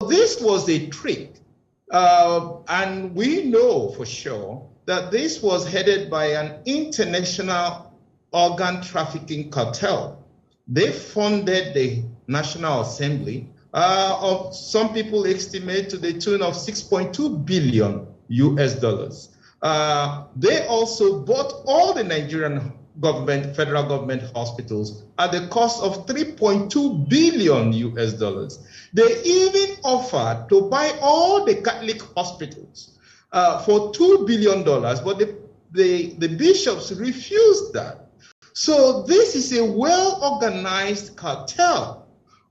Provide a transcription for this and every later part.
this was a trick. And we know for sure that this was headed by an international organ trafficking cartel. They funded the National Assembly of some people estimate to the tune of 6.2 billion US dollars. They also bought all the Nigerian government, federal government hospitals at the cost of 3.2 billion US dollars. They even offered to buy all the Catholic hospitals for $2 billion, but the bishops refused that. So this is a well-organized cartel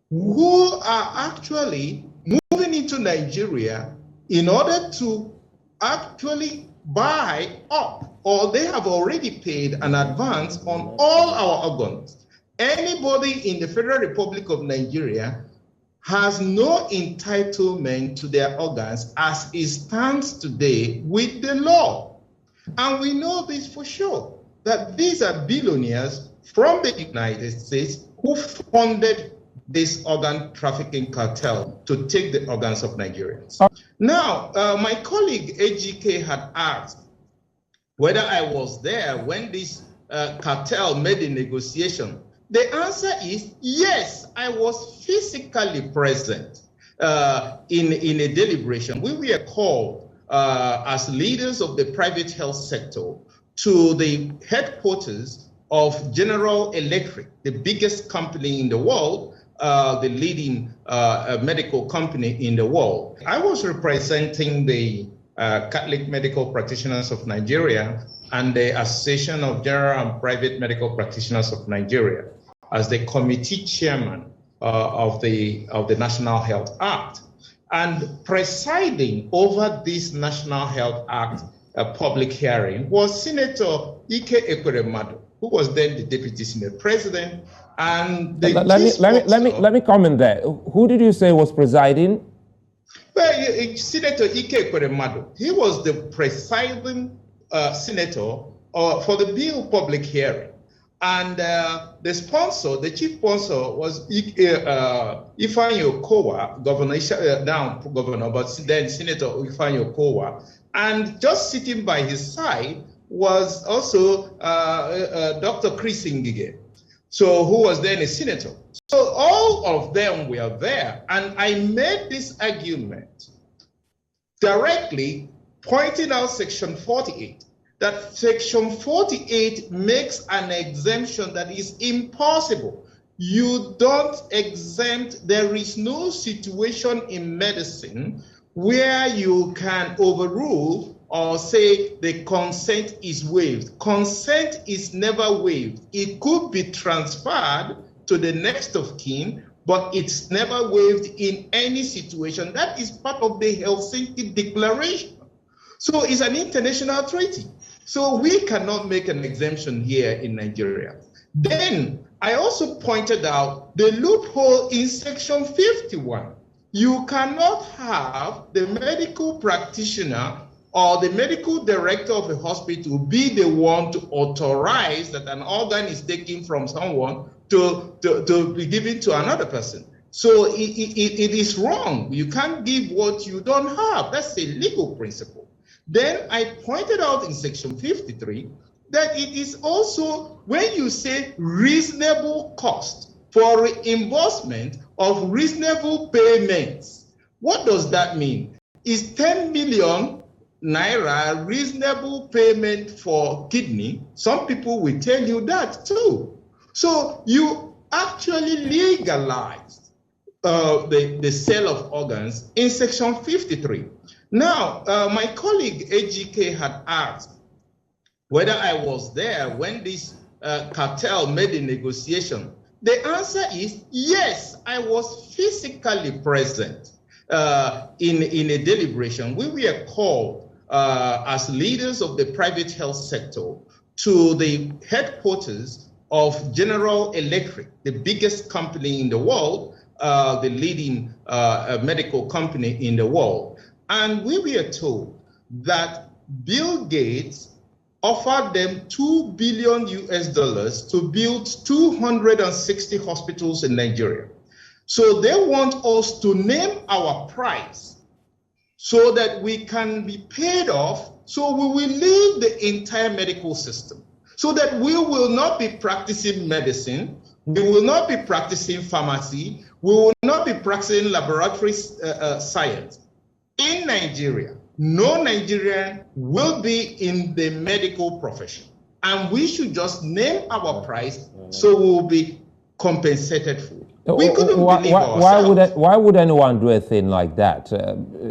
who are actually moving into Nigeria in order to actually buy up, or they have already paid an advance on all our organs. Anybody in the Federal Republic of Nigeria has no entitlement to their organs as it stands today with the law. And we know this for sure, that these are billionaires from the United States who funded this organ trafficking cartel to take the organs of Nigerians. Now, my colleague AGK had asked whether I was there when this cartel made the negotiation. The answer is yes, I was physically present in a deliberation. We were called as leaders of the private health sector to the headquarters of General Electric, the biggest company in the world, the leading medical company in the world. I was representing the Catholic Medical Practitioners of Nigeria and the Association of General and Private Medical Practitioners of Nigeria as the committee chairman of the National Health Act. And presiding over this National Health Act public hearing was Senator Ike Ekweremadu, who was then the Deputy Senate President. And let me comment there. Who did you say was presiding? Well, Senator Ike Ekweremadu, he was the presiding senator for the bill public hearing. And the sponsor, the chief sponsor was Ifeanyi Okowa, now governor, but then Senator Ifeanyi Okowa. And just sitting by his side was also Dr. Chris Ngige, who was then a senator. So all of them were there. And I made this argument directly pointing out Section 48, that Section 48 makes an exemption that is impossible. You don't exempt, there is no situation in medicine where you can overrule or say the consent is waived. Consent is never waived. It could be transferred to the next of kin, but it's never waived in any situation. That is part of the Helsinki Declaration. So it's an international treaty. So we cannot make an exemption here in Nigeria. Then I also pointed out the loophole in Section 51. You cannot have the medical practitioner or the medical director of a hospital be the one to authorize that an organ is taken from someone to be given to another person. So it is wrong. You can't give what you don't have. That's a legal principle. Then I pointed out in Section 53 that it is also when you say reasonable cost for reimbursement of reasonable payments. What does that mean? Is 10 million naira reasonable payment for kidney? Some people will tell you that too. So you actually legalized the sale of organs in Section 53. Now, my colleague AGK had asked whether I was there when this cartel made the negotiation. The answer is yes, I was physically present in a deliberation. We were called as leaders of the private health sector to the headquarters of General Electric, the biggest company in the world, the leading medical company in the world. And we were told that Bill Gates offered them $2 billion US to build 260 hospitals in Nigeria. So they want us to name our price so that we can be paid off, so we will leave the entire medical system, so that we will not be practicing medicine, we will not be practicing pharmacy, we will not be practicing laboratory science. In Nigeria, no Nigerian will be in the medical profession. And we should just name our price so we will be compensated for. We couldn't believe ourselves. Why would anyone do a thing like that?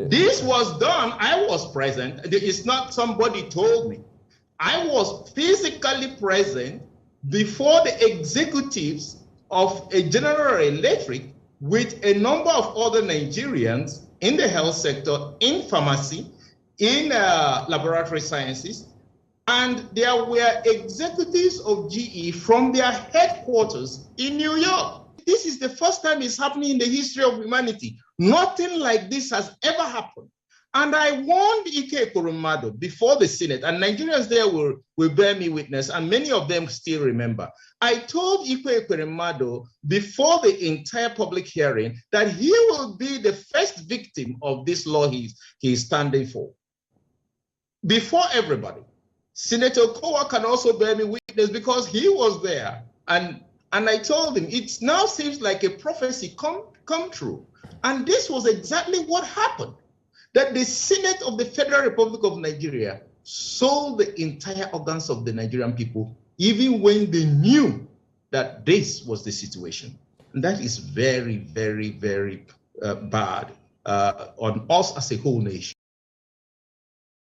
This was done. I was present. It's not somebody told me. I was physically present before the executives of a General Electric with a number of other Nigerians in the health sector, in pharmacy, in laboratory sciences. And there were executives of GE from their headquarters in New York. This is the first time it's happening in the history of humanity. Nothing like this has ever happened. And I warned Ike Ekwurummadu before the Senate, and Nigerians there will bear me witness, and many of them still remember. I told Ike Ekwurummadu before the entire public hearing that he will be the first victim of this law he's standing for. Before everybody. Senator Kowa can also bear me witness because he was there. And I told him, it now seems like a prophecy come true. And this was exactly what happened. That the Senate of the Federal Republic of Nigeria sold the entire organs of the Nigerian people, even when they knew that this was the situation. And that is very, very, very bad on us as a whole nation.